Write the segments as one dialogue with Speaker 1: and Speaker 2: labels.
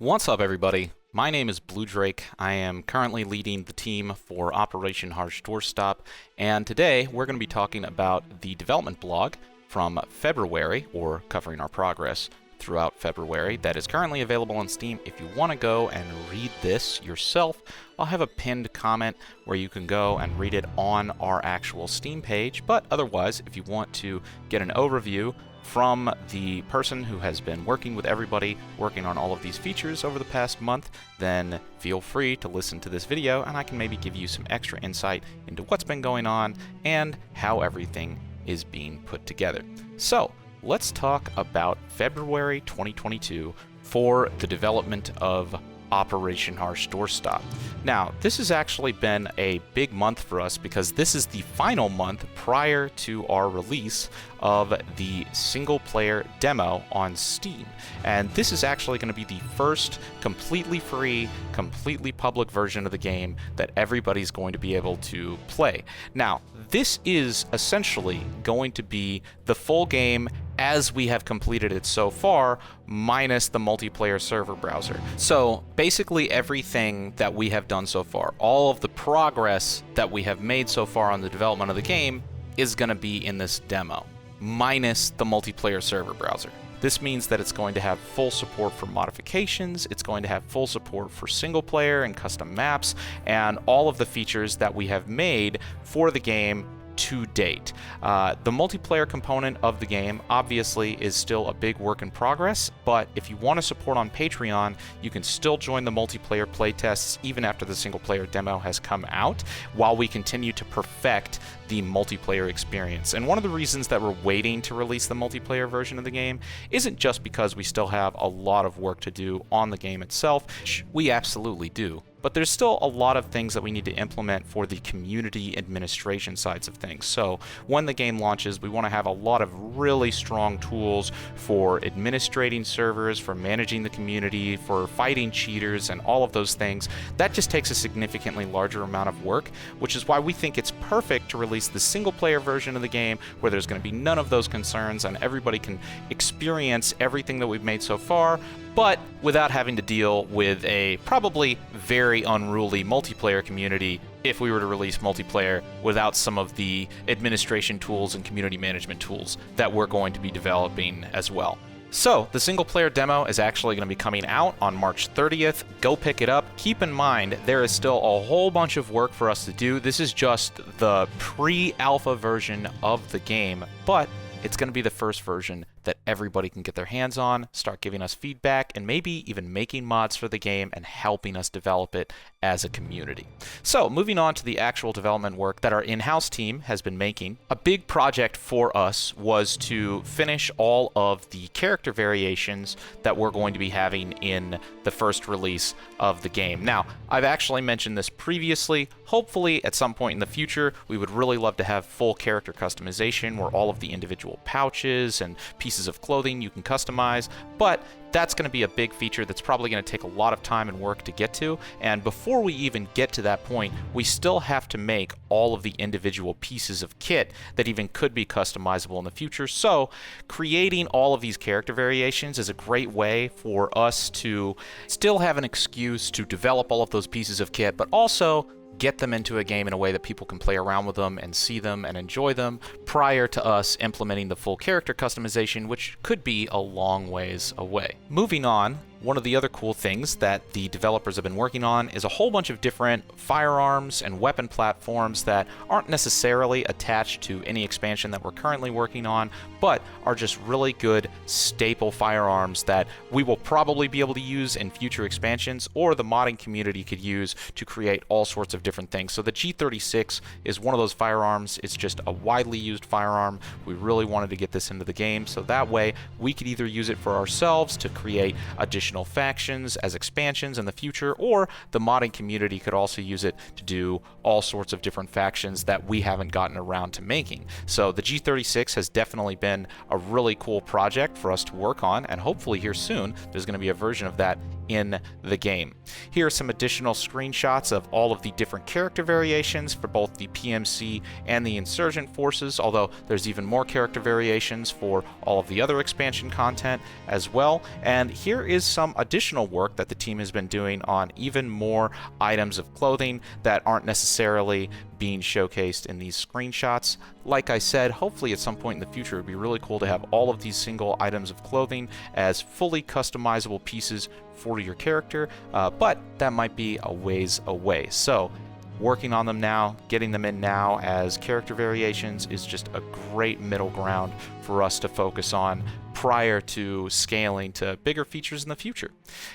Speaker 1: What's up, everybody? My name is Blue Drake. I am currently leading the team for Operation Harsh Doorstop, and today we're going to be talking about the development blog from February, or covering our progress throughout February, that is currently available on Steam. If you want to go and read this yourself, I'll have a pinned comment where you can go and read it on our actual Steam page, but otherwise, if you want to get an overview from the person who has been working with everybody, working on all of these features over the past month, then feel free to listen to this video and I can maybe give you some extra insight into what's been going on and how everything is being put together. So, let's talk about February 2022 for the development of Operation Harsh Doorstop. Now, this has actually been a big month for us because this is the final month prior to our release of the single-player demo on Steam. And this is actually going to be the first completely free, completely public version of the game that everybody's going to be able to play. Now, this is essentially going to be the full game as we have completed it so far, minus the multiplayer server browser. So basically everything that we have done so far, all of the progress that we have made so far on the development of the game is going to be in this demo, minus the multiplayer server browser. This means that it's going to have full support for modifications, it's going to have full support for single player and custom maps, and all of the features that we have made for the game to date. The multiplayer component of the game obviously is still a big work in progress, but if you want to support on Patreon, you can still join the multiplayer playtests even after the single player demo has come out, while we continue to perfect the multiplayer experience. And one of the reasons that we're waiting to release the multiplayer version of the game isn't just because we still have a lot of work to do on the game itself, which we absolutely do, but there's still a lot of things that we need to implement for the community administration sides of things. So when the game launches, we want to have a lot of really strong tools for administrating servers, for managing the community, for fighting cheaters, and all of those things. That just takes a significantly larger amount of work, which is why we think it's perfect to release the single player version of the game where there's going to be none of those concerns and everybody can experience everything that we've made so far, but without having to deal with a probably very unruly multiplayer community if we were to release multiplayer without some of the administration tools and community management tools that we're going to be developing as well. So, the single-player demo is actually going to be coming out on March 30th. Go pick it up. Keep in mind, there is still a whole bunch of work for us to do. This is just the pre-alpha version of the game, but it's going to be the first version that everybody can get their hands on, start giving us feedback, and maybe even making mods for the game and helping us develop it as a community. So, moving on to the actual development work that our in-house team has been making. A big project for us was to finish all of the character variations that we're going to be having in the first release of the game. Now, I've actually mentioned this previously. Hopefully, at some point in the future, we would really love to have full character customization where all of the individual pouches and pieces of clothing you can customize, but that's going to be a big feature that's probably going to take a lot of time and work to get to, and before we even get to that point, we still have to make all of the individual pieces of kit that even could be customizable in the future. So creating all of these character variations is a great way for us to still have an excuse to develop all of those pieces of kit, but also get them into a game in a way that people can play around with them and see them and enjoy them prior to us implementing the full character customization, which could be a long ways away. Moving on, one of the other cool things that the developers have been working on is a whole bunch of different firearms and weapon platforms that aren't necessarily attached to any expansion that we're currently working on, but are just really good staple firearms that we will probably be able to use in future expansions, or the modding community could use to create all sorts of different things. So the G36 is one of those firearms. It's just a widely used firearm. We really wanted to get this into the game, so that way we could either use it for ourselves to create additional factions as expansions in the future, or the modding community could also use it to do all sorts of different factions that we haven't gotten around to making. So the G36 has definitely been a really cool project for us to work on, and hopefully here soon there's going to be a version of that in the game. Here are some additional screenshots of all of the different character variations for both the PMC and the insurgent forces, although there's even more character variations for all of the other expansion content as well. And here is some additional work that the team has been doing on even more items of clothing that aren't necessarily being showcased in these screenshots. Like I said, hopefully at some point in the future, it'd be really cool to have all of these single items of clothing as fully customizable pieces for your character, but that might be a ways away. So working on them now, getting them in now as character variations is just a great middle ground for us to focus on prior to scaling to bigger features in the future.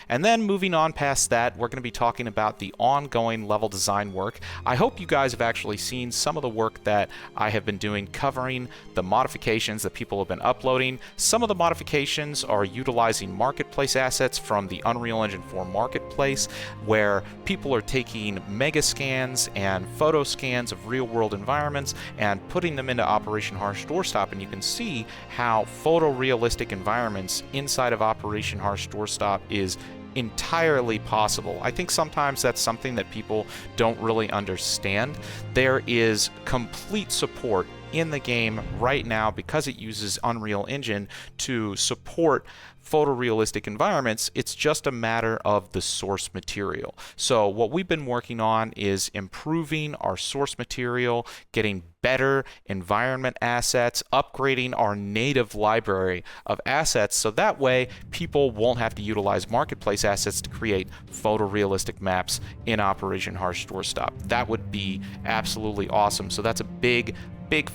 Speaker 1: And then moving on past that, we're going to be talking about the ongoing level design work. I hope you guys have actually seen some of the work that I have been doing covering the modifications that people have been uploading. Some of the modifications are utilizing marketplace assets from the Unreal Engine 4 marketplace, where people are taking mega scans and photo scans of real-world environments and putting them into Operation Harsh Doorstop, and you can see how photorealistic environments inside of Operation Harsh Doorstop is entirely possible. I think sometimes that's something that people don't really understand. There is complete support in the game right now, because it uses Unreal Engine to support photorealistic environments. It's just a matter of the source material. So what we've been working on is improving our source material, getting better environment assets, upgrading our native library of assets, so that way people won't have to utilize marketplace assets to create photorealistic maps in Operation Harsh Doorstop. That would be absolutely awesome. So that's a big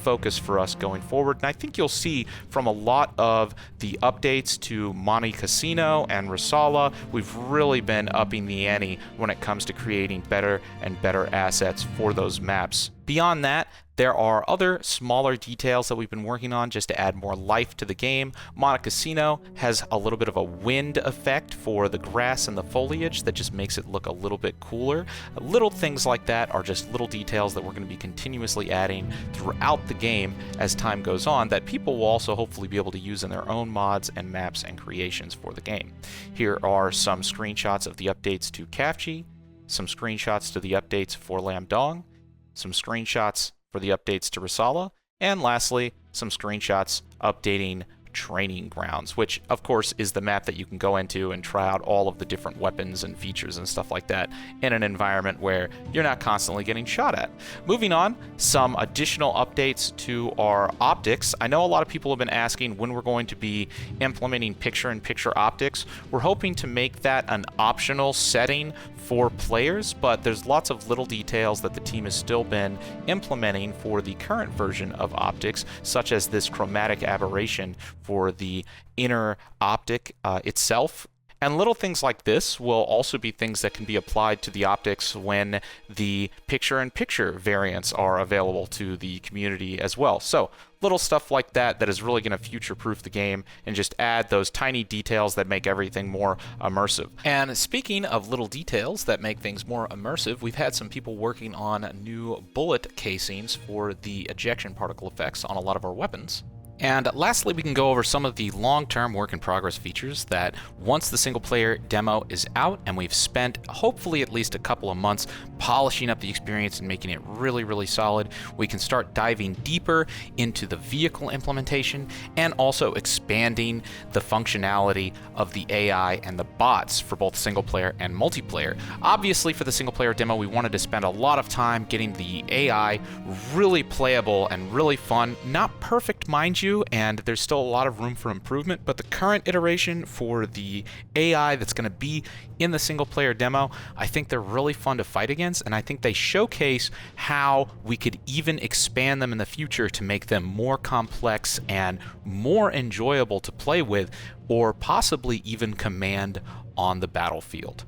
Speaker 1: focus for us going forward, and I think you'll see from a lot of the updates to Monte Cassino and Rosala, we've really been upping the ante when it comes to creating better and better assets for those maps. Beyond that, there are other smaller details that we've been working on just to add more life to the game. Monte Cassino has a little bit of a wind effect for the grass and the foliage that just makes it look a little bit cooler. Little things like that are just little details that we're going to be continuously adding throughout the game as time goes on, that people will also hopefully be able to use in their own mods and maps and creations for the game. Here are some screenshots of the updates to Kafji, some screenshots to the updates for Lamdong, some screenshots for the updates to Rosala, and lastly, some screenshots updating Training Grounds, which of course is the map that you can go into and try out all of the different weapons and features and stuff like that in an environment where you're not constantly getting shot at. Moving on, some additional updates to our optics. I know a lot of people have been asking when we're going to be implementing picture-in-picture optics. We're hoping to make that an optional setting for players, but there's lots of little details that the team has still been implementing for the current version of optics, such as this chromatic aberration for the inner optic itself. And little things like this will also be things that can be applied to the optics when the picture-in-picture variants are available to the community as well. So little stuff like that that is really going to future-proof the game and just add those tiny details that make everything more immersive. And speaking of little details that make things more immersive, we've had some people working on new bullet casings for the ejection particle effects on a lot of our weapons. And lastly, we can go over some of the long-term work-in-progress features that once the single-player demo is out and we've spent hopefully at least a couple of months polishing up the experience and making it really, really solid, we can start diving deeper into the vehicle implementation and also expanding the functionality of the AI and the bots for both single-player and multiplayer. Obviously, for the single-player demo, we wanted to spend a lot of time getting the AI really playable and really fun. Not perfect, mind you, and there's still a lot of room for improvement, but the current iteration for the AI that's going to be in the single player demo, I think they're really fun to fight against, and I think they showcase how we could even expand them in the future to make them more complex and more enjoyable to play with, or possibly even command on the battlefield.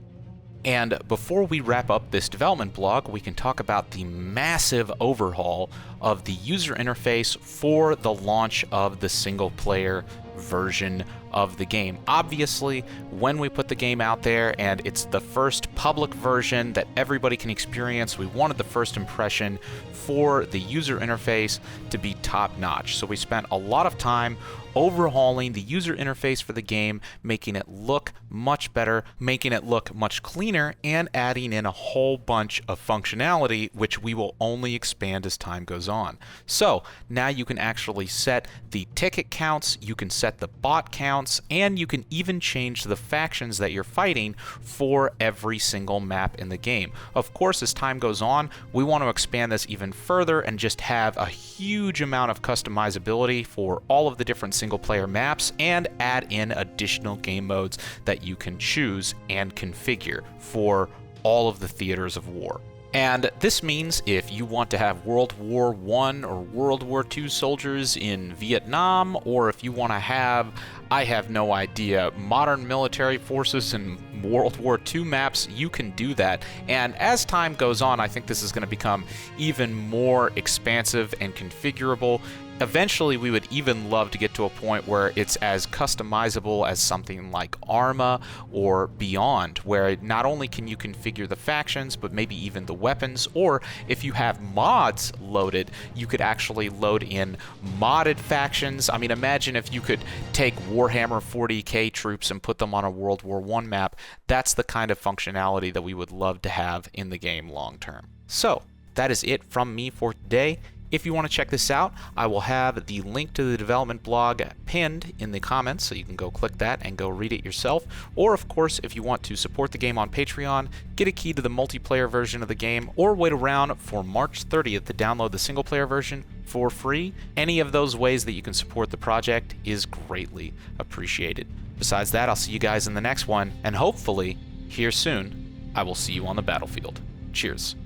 Speaker 1: And before we wrap up this development blog, we can talk about the massive overhaul of the user interface for the launch of the single-player version of the game. Obviously, when we put the game out there and it's the first public version that everybody can experience, we wanted the first impression for the user interface to be top-notch. So we spent a lot of time overhauling the user interface for the game, making it look much better, making it look much cleaner, and adding in a whole bunch of functionality, which we will only expand as time goes on. So now you can actually set the ticket counts, you can set the bot count, counts, and you can even change the factions that you're fighting for every single map in the game. Of course, as time goes on, we want to expand this even further and just have a huge amount of customizability for all of the different single-player maps and add in additional game modes that you can choose and configure for all of the theaters of war. And this means if you want to have World War I or World War II soldiers in Vietnam, or if you want to have, I have no idea, modern military forces in World War II maps, you can do that. And as time goes on, I think this is going to become even more expansive and configurable. Eventually, we would even love to get to a point where it's as customizable as something like Arma or beyond, where not only can you configure the factions, but maybe even the weapons, or if you have mods loaded, you could actually load in modded factions. I mean, imagine if you could take Warhammer 40k troops and put them on a World War I map. That's the kind of functionality that we would love to have in the game long term. So, that is it from me for today. If you want to check this out, I will have the link to the development blog pinned in the comments, so you can go click that and go read it yourself. Or, of course, if you want to support the game on Patreon, get a key to the multiplayer version of the game, or wait around for March 30th to download the single-player version for free, any of those ways that you can support the project is greatly appreciated. Besides that, I'll see you guys in the next one, and hopefully, here soon, I will see you on the battlefield. Cheers.